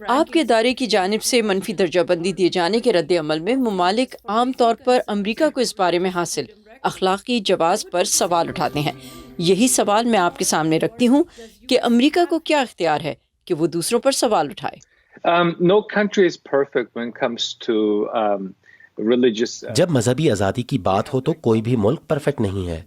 آپ کے ادارے کی جانب سے منفی درجہ بندی دیے جانے کے رد عمل میں ممالک عام طور پر امریکہ کو اس بارے میں حاصل اخلاقی جواز پر سوال اٹھاتے ہیں۔ یہی سوال میں آپ کے سامنے رکھتی ہوں کہ امریکہ کو کیا اختیار ہے کہ وہ دوسروں پر سوال اٹھائے؟ No country is perfect when it comes to religious. جب مذہبی آزادی کی بات ہو تو کوئی بھی ملک پرفیکٹ نہیں ہے۔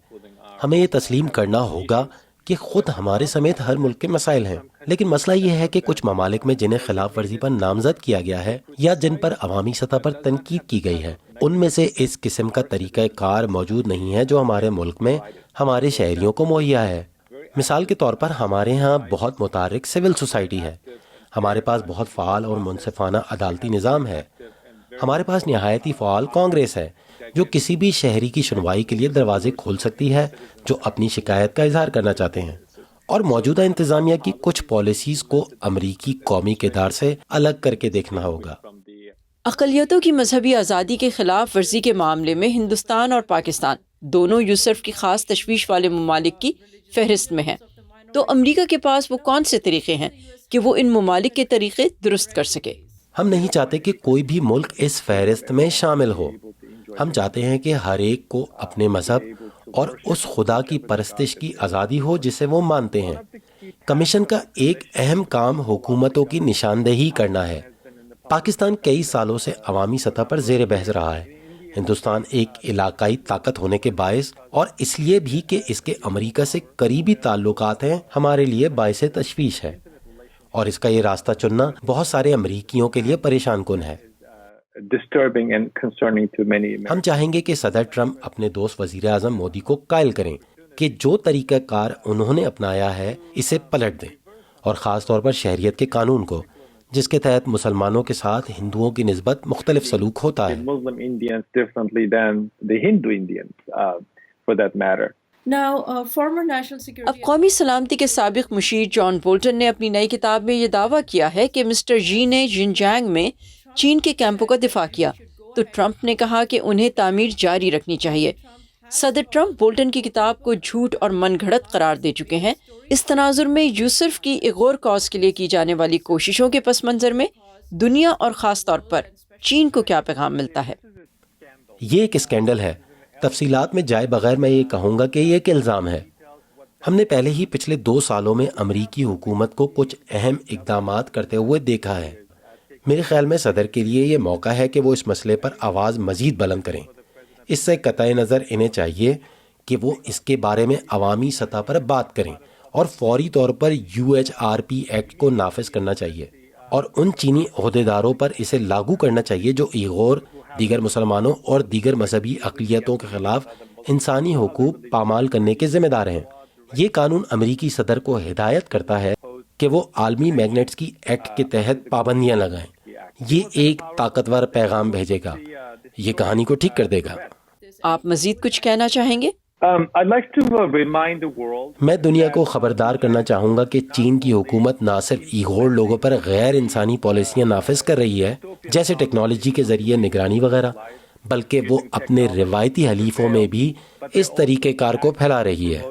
ہمیں یہ تسلیم کرنا ہوگا کہ خود ہمارے سمیت ہر ملک کے مسائل ہیں، لیکن مسئلہ یہ ہے کہ کچھ ممالک میں جنہیں خلاف ورزی پر نامزد کیا گیا ہے یا جن پر عوامی سطح پر تنقید کی گئی ہے، ان میں سے اس قسم کا طریقہ کار موجود نہیں ہے جو ہمارے ملک میں ہمارے شہریوں کو مہیا ہے۔ مثال کے طور پر ہمارے ہاں بہت متحرک سول سوسائٹی ہے، ہمارے پاس بہت فعال اور منصفانہ عدالتی نظام ہے، ہمارے پاس نہایتی فعال کانگریس ہے جو کسی بھی شہری کی سنوائی کے لیے دروازے کھول سکتی ہے جو اپنی شکایت کا اظہار کرنا چاہتے ہیں، اور موجودہ انتظامیہ کی کچھ پالیسیز کو امریکی قومی کردار سے الگ کر کے دیکھنا ہوگا۔ اقلیتوں کی مذہبی آزادی کے خلاف ورزی کے معاملے میں ہندوستان اور پاکستان دونوں یوسرف کی خاص تشویش والے ممالک کی فہرست میں ہیں، تو امریکہ کے پاس وہ کون سے طریقے ہیں کہ وہ ان ممالک کے طریقے درست کر سکے؟ ہم نہیں چاہتے کہ کوئی بھی ملک اس فہرست میں شامل ہو۔ ہم چاہتے ہیں کہ ہر ایک کو اپنے مذہب اور اس خدا کی پرستش کی آزادی ہو جسے وہ مانتے ہیں۔ کمیشن کا ایک اہم کام حکومتوں کی نشاندہی کرنا ہے۔ پاکستان کئی سالوں سے عوامی سطح پر زیر بحث رہا ہے۔ ہندوستان ایک علاقائی طاقت ہونے کے باعث اور اس لیے بھی کہ اس کے امریکہ سے قریبی تعلقات ہیں ہمارے لیے باعث تشویش ہے، اور اس کا یہ راستہ چننا بہت سارے امریکیوں کے لیے پریشان کن ہے۔ ہم چاہیں گے کہ صدر ٹرمپ اپنے دوست وزیر اعظم مودی کو قائل کریں کہ جو طریقہ کار انہوں نے اپنایا ہے اسے پلٹ دیں، اور خاص طور پر شہریت کے قانون کو، جس کے تحت مسلمانوں کے ساتھ ہندوؤں کی نسبت مختلف سلوک ہوتا ہے۔ اب قومی سلامتی کے سابق مشیر جان بولٹن نے اپنی نئی کتاب میں یہ دعویٰ کیا ہے کہ مسٹر جی نے ژنجیانگ میں چین کے کیمپوں کا دفاع کیا، تو ٹرمپ نے کہا کہ انہیں تعمیر جاری رکھنی چاہیے۔ صدر ٹرمپ بولٹن کی کتاب کو جھوٹ اور من گھڑت قرار دے چکے ہیں۔ اس تناظر میں یوسرف کی ایک اور کاز کے لیے کی جانے والی کوششوں کے پس منظر میں دنیا اور خاص طور پر چین کو کیا پیغام ملتا ہے؟ یہ ایک اسکینڈل ہے۔ تفصیلات میں جائے بغیر میں یہ کہوں گا کہ یہ ایک الزام ہے۔ ہم نے پہلے ہی پچھلے 2 سالوں میں امریکی حکومت کو کچھ اہم اقدامات کرتے ہوئے دیکھا ہے۔ میرے خیال میں صدر کے لیے یہ موقع ہے کہ وہ اس مسئلے پر آواز مزید بلند کریں۔ اس سے قطع نظر انہیں چاہیے کہ وہ اس کے بارے میں عوامی سطح پر بات کریں، اور فوری طور پر UHRP ایکٹ کو نافذ کرنا چاہیے، اور ان چینی عہدیداروں پر اسے لاگو کرنا چاہیے جو ایغور، دیگر مسلمانوں اور دیگر مذہبی اقلیتوں کے خلاف انسانی حقوق پامال کرنے کے ذمہ دار ہیں۔ یہ قانون امریکی صدر کو ہدایت کرتا ہے کہ وہ عالمی میگنیٹس کی ایکٹ کے تحت پابندیاں لگائیں۔ یہ ایک طاقتور پیغام بھیجے گا، یہ کہانی کو ٹھیک کر دے گا۔ آپ مزید کچھ کہنا چاہیں گے؟ میں دنیا کو خبردار کرنا چاہوں گا کہ چین کی حکومت نہ صرف ایغور لوگوں پر غیر انسانی پالیسیاں نافذ کر رہی ہے، جیسے ٹیکنالوجی کے ذریعے نگرانی وغیرہ، بلکہ وہ اپنے روایتی حلیفوں میں بھی اس طریقہ کار کو پھیلا رہی ہے۔